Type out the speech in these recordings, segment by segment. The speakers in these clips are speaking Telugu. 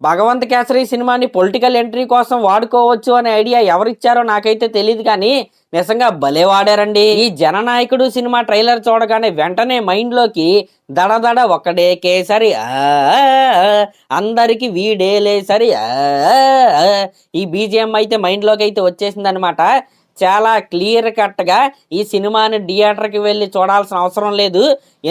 భగవంత్ కేసరి సినిమాని పొలిటికల్ ఎంట్రీ కోసం వాడుకోవచ్చు అనే ఐడియా ఎవరిచ్చారో నాకైతే తెలియదు, కానీ నిజంగా భలే వాడారండి. ఈ జననాయకుడు సినిమా ట్రైలర్ చూడగానే వెంటనే మైండ్లోకి దడదడ ఒక్కడే కేసరి అందరికి వీడేలే సరి ఈ బీజిఎం అయితే మైండ్లోకి అయితే వచ్చేసింది అనమాట. చాలా క్లియర్ కట్గా ఈ సినిమాని థియేటర్కి వెళ్ళి చూడాల్సిన అవసరం లేదు,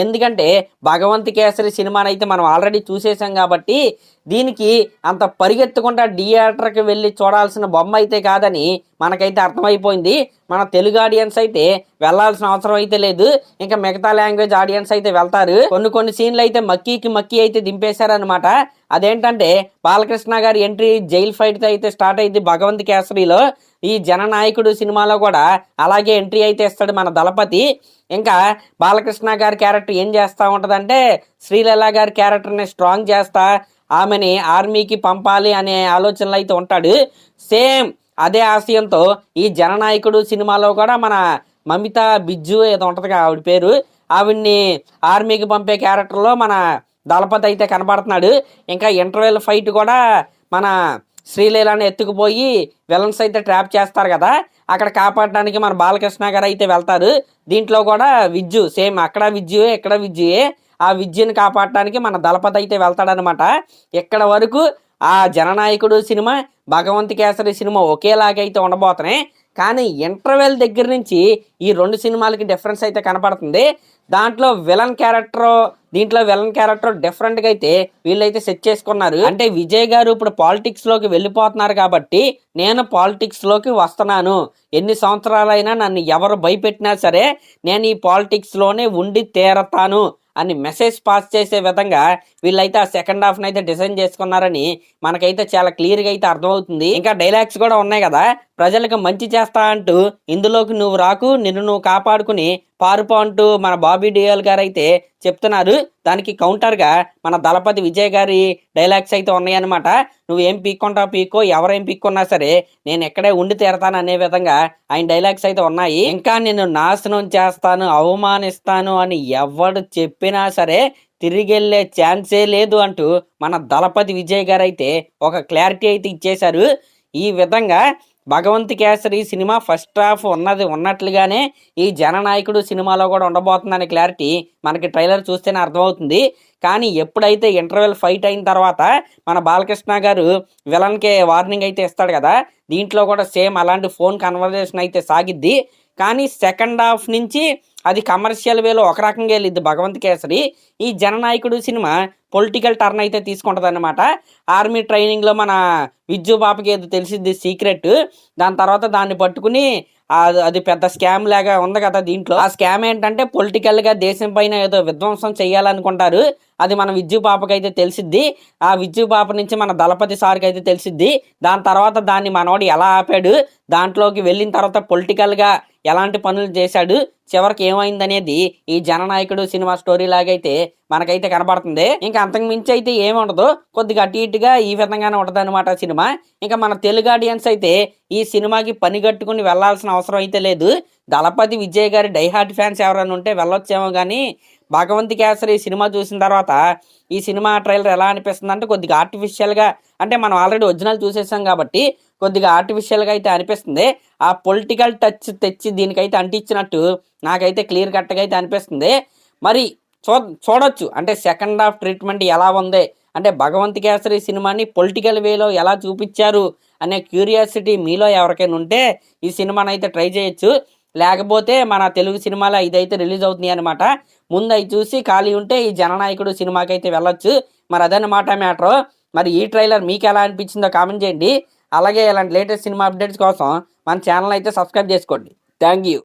ఎందుకంటే భగవంత్ కేసరి సినిమాని అయితే మనం ఆల్రెడీ చూసేసాం కాబట్టి దీనికి అంత పరిగెత్తకుండా థియేటర్కి వెళ్ళి చూడాల్సిన బొమ్మ అయితే కాదని మనకైతే అర్థమైపోయింది. మన తెలుగు ఆడియన్స్ అయితే వెళ్లాల్సిన అవసరం అయితే లేదు, ఇంకా మిగతా లాంగ్వేజ్ ఆడియన్స్ అయితే వెళ్తారు. కొన్ని సీన్లు అయితే మక్కీ అయితే దింపేశారనమాట. అదేంటంటే బాలకృష్ణ గారి ఎంట్రీ జైల్ ఫైట్ అయితే స్టార్ట్ అయింది భగవంత్ కేసరిలో. ఈ జననాయకుడు సినిమాలో కూడా అలాగే ఎంట్రీ అయితే ఇస్తాడు మన దళపతి. ఇంకా బాలకృష్ణ గారి క్యారెక్టర్ ఏం చేస్తూ ఉంటుందంటే శ్రీలీల గారి క్యారెక్టర్ని స్ట్రాంగ్ చేస్తా ఆమెని ఆర్మీకి పంపాలి అనే ఆలోచనలు అయితే ఉంటాడు. సేమ్ అదే ఆశయంతో ఈ జననాయకుడు సినిమాలో కూడా మన మమితా బిజ్జు ఏదో ఉంటుంది ఆవిడ పేరు, ఆవిడ్ని ఆర్మీకి పంపే క్యారెక్టర్లో మన దళపతి అయితే కనబడుతున్నాడు. ఇంకా ఇంటర్వెల్ ఫైట్ కూడా మన శ్రీలీలను ఎత్తుకుపోయి విలన్స్ అయితే ట్రాప్ చేస్తారు కదా, అక్కడ కాపాడడానికి మన బాలకృష్ణ గారు అయితే వెళ్తారు. దీంట్లో కూడా విజ్జు సేమ్ అక్కడ విజ్జుయే ఇక్కడ విజ్జుయే, ఆ విజ్జుని కాపాడటానికి మన దళపతి అయితే వెళ్తాడనమాట. ఇక్కడ వరకు ఆ జననాయకుడు సినిమా భగవంత్ కేసరి సినిమా ఒకేలాగైతే ఉండబోతున్నాయి, కానీ ఇంటర్వెల్ దగ్గర నుంచి ఈ రెండు సినిమాలకి డిఫరెన్స్ అయితే కనపడుతుంది. దీంట్లో విలన్ క్యారెక్టర్ డిఫరెంట్గా అయితే వీళ్ళైతే సెట్ చేసుకున్నారు. అంటే విజయ్ గారు ఇప్పుడు పాలిటిక్స్ లోకి వెళ్ళిపోతున్నారు కాబట్టి నేను పాలిటిక్స్ లోకి వస్తున్నాను, ఎన్ని సంవత్సరాలైనా నన్ను ఎవరు భయపెట్టినా సరే నేను ఈ పాలిటిక్స్ లోనే ఉండి తీరతాను అని మెసేజ్ పాస్ చేసే విధంగా వీళ్ళైతే ఆ సెకండ్ హాఫ్ అయితే డిజైన్ చేసుకున్నారని మనకైతే చాలా క్లియర్గా అయితే అర్థమవుతుంది. ఇంకా డైలాగ్స్ కూడా ఉన్నాయి కదా, ప్రజలకు మంచి చేస్తా అంటూ ఇందులోకి నువ్వు రాకు, నిన్ను నువ్వు కాపాడుకుని పారుపో అంటూ మన బాబీ డియోల్ గారు అయితే చెప్తున్నారు. దానికి కౌంటర్గా మన దళపతి విజయ్ గారి డైలాగ్స్ అయితే ఉన్నాయన్నమాట. నువ్వేం పీక్కుంటావు పీక్కో, ఎవరేం పీక్కున్నా సరే నేను ఎక్కడే ఉండి తీరతాను అనే విధంగా ఆయన డైలాగ్స్ అయితే ఉన్నాయి. ఇంకా నేను నాశనం చేస్తాను, అవమానిస్తాను అని ఎవడు చెప్పినా సరే తిరిగెళ్ళే ఛాన్సే లేదు అంటూ మన దళపతి విజయ్ గారు అయితే ఒక క్లారిటీ అయితే ఇచ్చేశారు. ఈ విధంగా భగవంత్ కేసరి సినిమా ఫస్ట్ హాఫ్ ఉన్నట్లుగానే ఈ జననాయకుడు సినిమాలో కూడా ఉండబోతుందనే క్లారిటీ మనకి ట్రైలర్ చూస్తేనే అర్థమవుతుంది. కానీ ఎప్పుడైతే ఇంటర్వెల్ ఫైట్ అయిన తర్వాత మన బాలకృష్ణ గారు విలన్కే వార్నింగ్ అయితే ఇస్తాడు కదా, దీంట్లో కూడా సేమ్ అలాంటి ఫోన్ కన్వర్జేషన్ అయితే సాగిద్ది. కానీ సెకండ్ హాఫ్ నుంచి అది కమర్షియల్ వేలో ఒక రకంగా వెళ్ళిద్ది భగవంత్ కేసరి. ఈ జననాయకుడు సినిమా పొలిటికల్ టర్న్ అయితే తీసుకుంటుంది అనమాట. ఆర్మీ ట్రైనింగ్లో మన విజ్జు బాపకి ఏదో తెలిసిద్ది సీక్రెట్, దాని తర్వాత దాన్ని పట్టుకుని అది పెద్ద స్కామ్ లాగా ఉంది కదా. దీంట్లో ఆ స్కామ్ ఏంటంటే పొలిటికల్గా దేశం పైన ఏదో విధ్వంసం చేయాలనుకుంటారు, అది మన విజ్జు పాపకి అయితే తెలిసిద్ది. ఆ విజ్జు పాప నుంచి మన దళపతి సార్కి అయితే తెలిసిద్ది. దాని తర్వాత దాన్ని మనోడు ఎలా ఆపాడు, దాంట్లోకి వెళ్ళిన తర్వాత పొలిటికల్గా ఎలాంటి పనులు చేశాడు, చివరికి ఏమైందనేది ఈ జననాయకుడు సినిమా స్టోరీ లాగైతే మనకైతే కనబడుతుంది. ఇంకా అంతకు మించి అయితే ఏముండదు, కొద్దిగా అటు ఇటుగా ఈ విధంగానే ఉంటుంది అనమాట సినిమా. ఇంకా మన తెలుగు ఆడియన్స్ అయితే ఈ సినిమాకి పని కట్టుకుని వెళ్లాల్సిన అవసరం అయితే లేదు. దళపతి విజయ్ గారి డైహార్ట్ ఫ్యాన్స్ ఎవరైనా ఉంటే వెళ్ళొచ్చేమో, కానీ భగవంత్ కేసరి సినిమా చూసిన తర్వాత ఈ సినిమా ట్రైలర్ ఎలా అనిపిస్తుంది అంటే కొద్దిగా ఆర్టిఫిషియల్గా, అంటే మనం ఆల్రెడీ ఒరిజినల్ చూసేసాం కాబట్టి కొద్దిగా ఆర్టిఫిషియల్గా అయితే అనిపిస్తుంది. ఆ పొలిటికల్ టచ్ తెచ్చి దీనికైతే అంటించినట్టు నాకైతే క్లియర్ కట్గా అయితే అనిపిస్తుంది. మరి చూడొచ్చు అంటే సెకండ్ హాఫ్ ట్రీట్మెంట్ ఎలా ఉంది, అంటే భగవంత్ కేసరి సినిమాని పొలిటికల్ వేలో ఎలా చూపించారు అనే క్యూరియాసిటీ మీలో ఎవరికైనా ఉంటే ఈ సినిమాని అయితే ట్రై చేయొచ్చు. లేకపోతే మన తెలుగు సినిమాలో ఇదైతే రిలీజ్ అవుతుంది అనమాట. ముందు అవి చూసి ఖాళీ ఉంటే ఈ జననాయకుడు సినిమాకి అయితే వెళ్ళొచ్చు. మరి అదన్నమాట మ్యాటర్. మరి ఈ ట్రైలర్ మీకు ఎలా అనిపించిందో కామెంట్ చేయండి. అలాగే ఇలాంటి లేటెస్ట్ సినిమా అప్డేట్స్ కోసం మన ఛానల్ అయితే సబ్స్క్రైబ్ చేసుకోండి. Thank you.